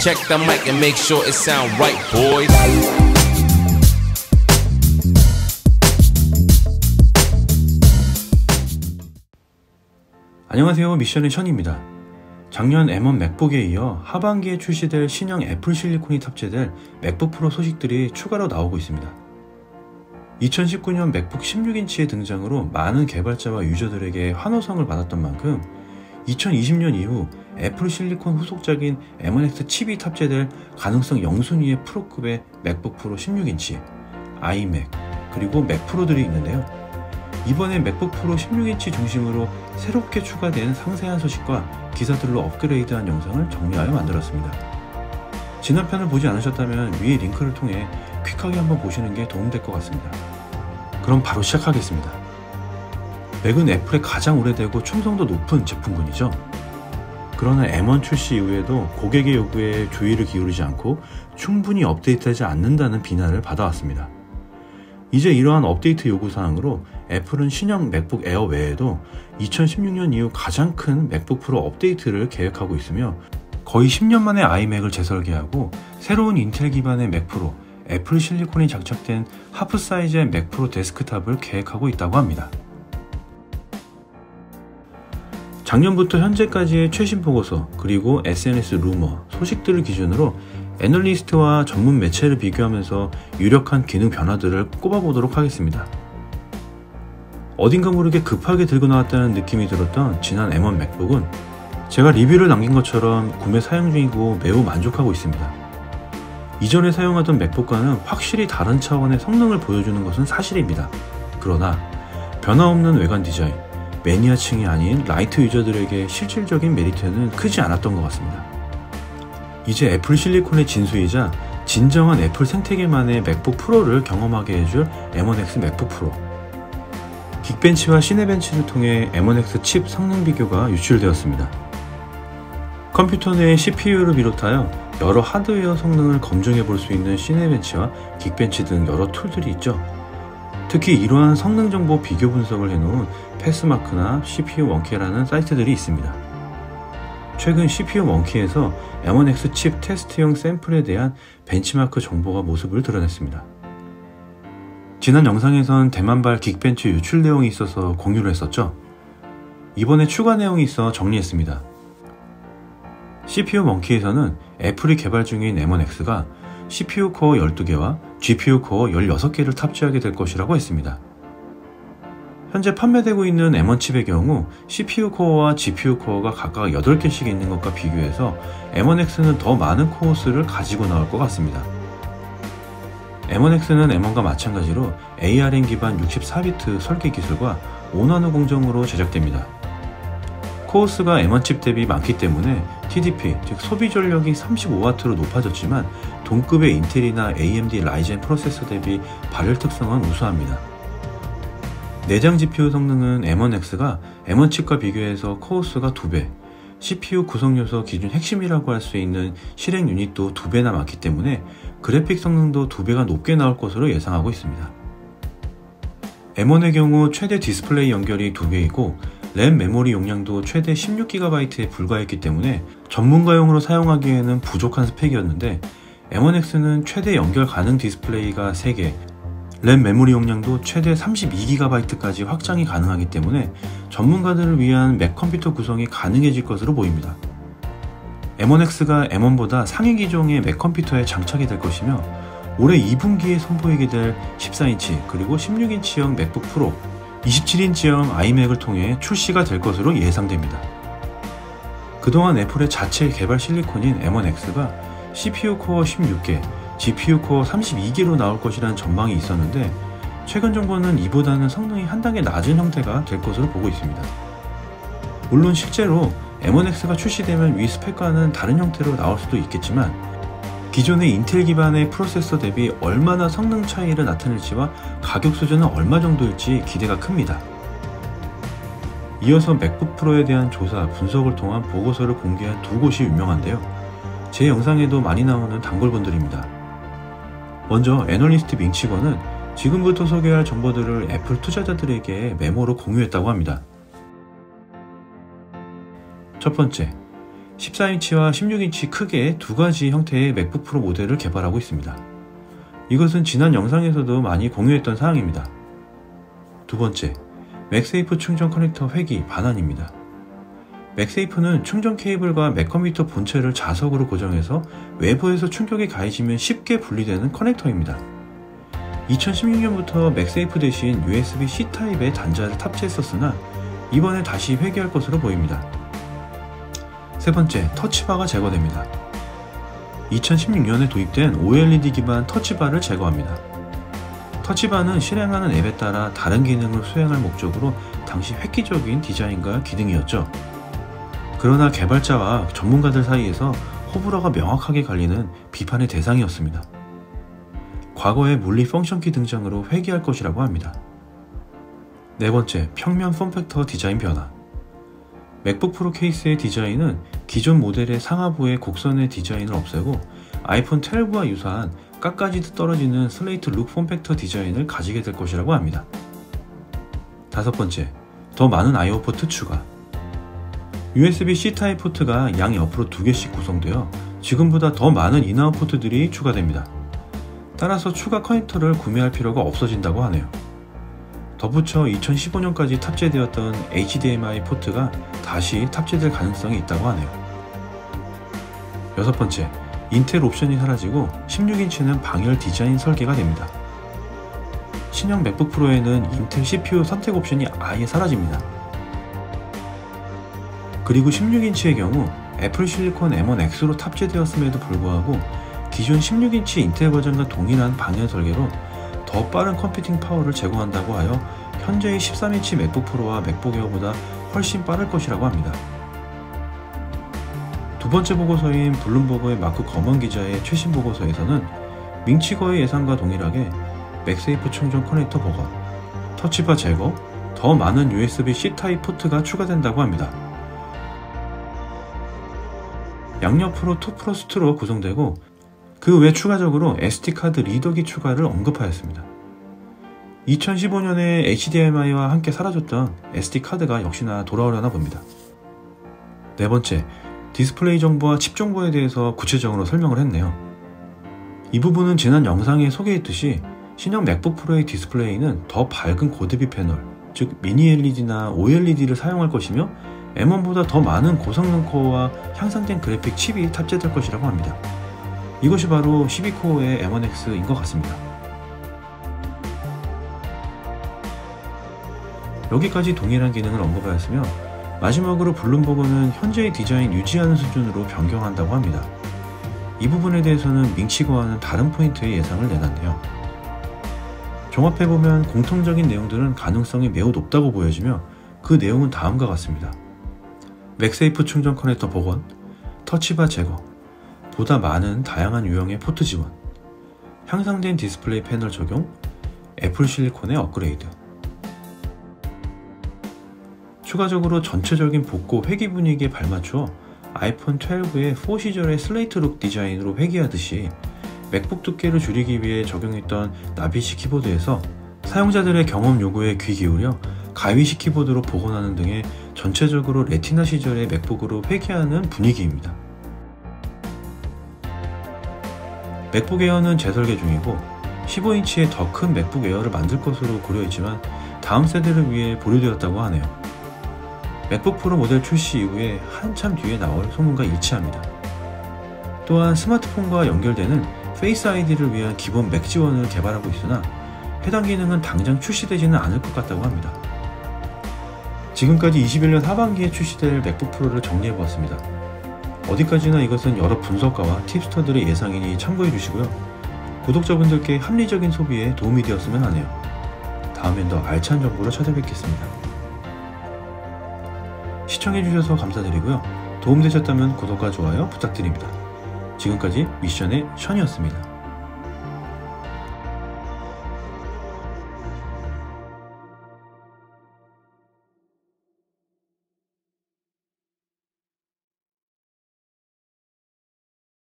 Check the mic and make sure it sound right, boys. 안녕하세요, 미션의 션입니다. 작년 M1 맥북에 이어 하반기에 출시될 신형 애플 실리콘이 탑재될 맥북 프로 소식들이 추가로 나오고 있습니다. 2019년 맥북 16인치의 등장으로 많은 개발자와 유저들에게 환호성을 받았던 만큼 2020년 이후 애플 실리콘 후속작인 M1X 칩이 탑재될 가능성 영순위의 프로급의 맥북 프로 16인치, 아이맥, 그리고 맥 프로들이 있는데요. 이번에 맥북 프로 16인치 중심으로 새롭게 추가된 상세한 소식과 기사들로 업그레이드한 영상을 정리하여 만들었습니다. 지난 편을 보지 않으셨다면 위에 링크를 통해 퀵하게 한번 보시는 게 도움될 것 같습니다. 그럼 바로 시작하겠습니다. 맥은 애플의 가장 오래되고 충성도 높은 제품군이죠. 그러나 M1 출시 이후에도 고객의 요구에 주의를 기울이지 않고 충분히 업데이트하지 않는다는 비난을 받아왔습니다. 이제 이러한 업데이트 요구사항으로 애플은 신형 맥북 에어 외에도 2016년 이후 가장 큰 맥북 프로 업데이트를 계획하고 있으며 거의 10년 만에 아이맥을 재설계하고 새로운 인텔 기반의 맥 프로, 애플 실리콘이 장착된 하프 사이즈의 맥 프로 데스크탑을 계획하고 있다고 합니다. 작년부터 현재까지의 최신 보고서 그리고 SNS 루머, 소식들을 기준으로 애널리스트와 전문 매체를 비교하면서 유력한 기능 변화들을 꼽아보도록 하겠습니다. 어딘가 모르게 급하게 들고 나왔다는 느낌이 들었던 지난 M1 맥북은 제가 리뷰를 남긴 것처럼 구매 사용 중이고 매우 만족하고 있습니다. 이전에 사용하던 맥북과는 확실히 다른 차원의 성능을 보여주는 것은 사실입니다. 그러나 변화없는 외관 디자인, 매니아층이 아닌 라이트 유저들에게 실질적인 메리트는 크지 않았던 것 같습니다. 이제 애플 실리콘의 진수이자 진정한 애플 생태계만의 맥북 프로를 경험하게 해줄 M1X 맥북 프로. 긱벤치와 시네벤치를 통해 M1X 칩 성능 비교가 유출되었습니다. 컴퓨터 내 CPU를 비롯하여 여러 하드웨어 성능을 검증해 볼 수 있는 시네벤치와 긱벤치 등 여러 툴들이 있죠. 특히 이러한 성능 정보 비교 분석을 해놓은 패스마크나 CPU 원키라는 사이트들이 있습니다. 최근 CPU 원키에서 M1X 칩 테스트용 샘플에 대한 벤치마크 정보가 모습을 드러냈습니다. 지난 영상에선 대만발 긱벤치 유출 내용이 있어서 공유를 했었죠. 이번에 추가 내용이 있어 정리했습니다. CPU 원키에서는 애플이 개발 중인 M1X가 CPU 코어 12개와 GPU 코어 16개를 탑재하게 될 것이라고 했습니다. 현재 판매되고 있는 M1 칩의 경우 CPU 코어와 GPU 코어가 각각 8개씩 있는 것과 비교해서 M1X는 더 많은 코어 수를 가지고 나올 것 같습니다. M1X는 M1과 마찬가지로 ARM 기반 64비트 설계 기술과 5나노 공정으로 제작됩니다. 코어 수가 M1 칩 대비 많기 때문에 TDP, 즉 소비 전력이 35W로 높아졌지만 동급의 인텔이나 AMD 라이젠 프로세서 대비 발열 특성은 우수합니다. 내장 GPU 성능은 M1X가 M1 칩과 비교해서 코어 수가 2배, CPU 구성 요소 기준 핵심이라고 할 수 있는 실행 유닛도 2배나 많기 때문에 그래픽 성능도 2배가 높게 나올 것으로 예상하고 있습니다. M1의 경우 최대 디스플레이 연결이 2개이고 램 메모리 용량도 최대 16GB에 불과했기 때문에 전문가용으로 사용하기에는 부족한 스펙이었는데 M1X는 최대 연결 가능 디스플레이가 3개, 램 메모리 용량도 최대 32GB까지 확장이 가능하기 때문에 전문가들을 위한 맥 컴퓨터 구성이 가능해질 것으로 보입니다. M1X가 M1보다 상위 기종의 맥 컴퓨터에 장착이 될 것이며 올해 2분기에 선보이게 될 14인치 그리고 16인치형 맥북 프로, 27인치형 아이맥을 통해 출시가 될 것으로 예상됩니다. 그동안 애플의 자체 개발 실리콘인 M1X가 CPU 코어 16개, GPU 코어 32개로 나올 것이라는 전망이 있었는데 최근 정보는 이보다는 성능이 한 단계 낮은 형태가 될 것으로 보고 있습니다. 물론 실제로 M1X가 출시되면 위 스펙과는 다른 형태로 나올 수도 있겠지만 기존의 인텔 기반의 프로세서 대비 얼마나 성능 차이를 나타낼지와 가격 수준은 얼마 정도일지 기대가 큽니다. 이어서 맥북 프로에 대한 조사, 분석을 통한 보고서를 공개한 두 곳이 유명한데요. 제 영상에도 많이 나오는 단골분들입니다. 먼저 애널리스트 밍치건은 지금부터 소개할 정보들을 애플 투자자들에게 메모로 공유했다고 합니다. 첫 번째, 14인치와 16인치 크게 두 가지 형태의 맥북 프로 모델을 개발하고 있습니다. 이것은 지난 영상에서도 많이 공유했던 사항입니다. 두 번째, 맥세이프 충전 커넥터 회기 반환입니다. 맥세이프는 충전 케이블과 맥컴퓨터 본체를 자석으로 고정해서 외부에서 충격이 가해지면 쉽게 분리되는 커넥터입니다. 2016년부터 맥세이프 대신 USB-C 타입의 단자를 탑재했었으나 이번에 다시 회귀할 것으로 보입니다. 세 번째, 터치바가 제거됩니다. 2016년에 도입된 OLED 기반 터치바를 제거합니다. 터치바는 실행하는 앱에 따라 다른 기능을 수행할 목적으로 당시 획기적인 디자인과 기능이었죠. 그러나 개발자와 전문가들 사이에서 호불호가 명확하게 갈리는 비판의 대상이었습니다. 과거에 물리 펑션키 등장으로 회귀할 것이라고 합니다. 네 번째, 평면 폼팩터 디자인 변화. 맥북 프로 케이스의 디자인은 기존 모델의 상하부의 곡선의 디자인을 없애고 아이폰 12와 유사한 깎아지듯 떨어지는 슬레이트 룩 폼팩터 디자인을 가지게 될 것이라고 합니다. 다섯 번째, 더 많은 I/O 포트 추가. USB-C 타입 포트가 양 옆으로 2개씩 구성되어 지금보다 더 많은 인아웃 포트들이 추가됩니다. 따라서 추가 커넥터를 구매할 필요가 없어진다고 하네요. 덧붙여 2015년까지 탑재되었던 HDMI 포트가 다시 탑재될 가능성이 있다고 하네요. 여섯 번째, 인텔 옵션이 사라지고 16인치는 방열 디자인 설계가 됩니다. 신형 맥북 프로에는 인텔 CPU 선택 옵션이 아예 사라집니다. 그리고 16인치의 경우 애플 실리콘 M1X로 탑재되었음에도 불구하고 기존 16인치 인텔 버전과 동일한 방열 설계로 더 빠른 컴퓨팅 파워를 제공한다고 하여 현재의 13인치 맥북 프로와 맥북 에어보다 훨씬 빠를 것이라고 합니다. 두 번째 보고서인 블룸버그의 마크 거먼 기자의 최신 보고서에서는 밍치거의 예상과 동일하게 맥세이프 충전 커넥터 복원, 터치바 제거, 더 많은 USB-C 타입 포트가 추가된다고 합니다. 양옆으로 2+2로 구성되고 그 외 추가적으로 SD카드 리더기 추가를 언급하였습니다. 2015년에 HDMI와 함께 사라졌던 SD카드가 역시나 돌아오려나 봅니다. 네 번째, 디스플레이 정보와 칩 정보에 대해서 구체적으로 설명을 했네요. 이 부분은 지난 영상에 소개했듯이 신형 맥북 프로의 디스플레이는 더 밝은 고대비 패널, 즉 미니 LED나 OLED를 사용할 것이며 M1보다 더 많은 고성능 코어와 향상된 그래픽 칩이 탑재될 것이라고 합니다. 이것이 바로 12코어의 M1X인 것 같습니다. 여기까지 동일한 기능을 언급하였으며 마지막으로 블룸버그는 현재의 디자인 유지하는 수준으로 변경한다고 합니다. 이 부분에 대해서는 밍치거와는 다른 포인트의 예상을 내놨네요. 종합해보면 공통적인 내용들은 가능성이 매우 높다고 보여지며 그 내용은 다음과 같습니다. 맥세이프 충전 커넥터 복원, 터치바 제거, 보다 많은 다양한 유형의 포트 지원, 향상된 디스플레이 패널 적용, 애플 실리콘의 업그레이드. 추가적으로 전체적인 복고 회귀 분위기에 발맞추어 아이폰 12의 4 시절의 슬레이트 룩 디자인으로 회귀하듯이 맥북 두께를 줄이기 위해 적용했던 나비식 키보드에서 사용자들의 경험 요구에 귀 기울여 가위식 키보드로 복원하는 등의 전체적으로 레티나 시절의 맥북으로 회귀하는 분위기입니다. 맥북 에어는 재설계 중이고 15인치의 더 큰 맥북 에어를 만들 것으로 고려했지만 다음 세대를 위해 보류되었다고 하네요. 맥북 프로 모델 출시 이후에 한참 뒤에 나올 소문과 일치합니다. 또한 스마트폰과 연결되는 페이스 아이디를 위한 기본 맥 지원을 개발하고 있으나 해당 기능은 당장 출시되지는 않을 것 같다고 합니다. 지금까지 21년 하반기에 출시될 맥북 프로를 정리해보았습니다. 어디까지나 이것은 여러 분석가와 팁스터들의 예상이니 참고해 주시고요. 구독자분들께 합리적인 소비에 도움이 되었으면 하네요. 다음엔 더 알찬 정보로 찾아뵙겠습니다. 시청해주셔서 감사드리고요. 도움되셨다면 구독과 좋아요 부탁드립니다. 지금까지 미션의 션이었습니다.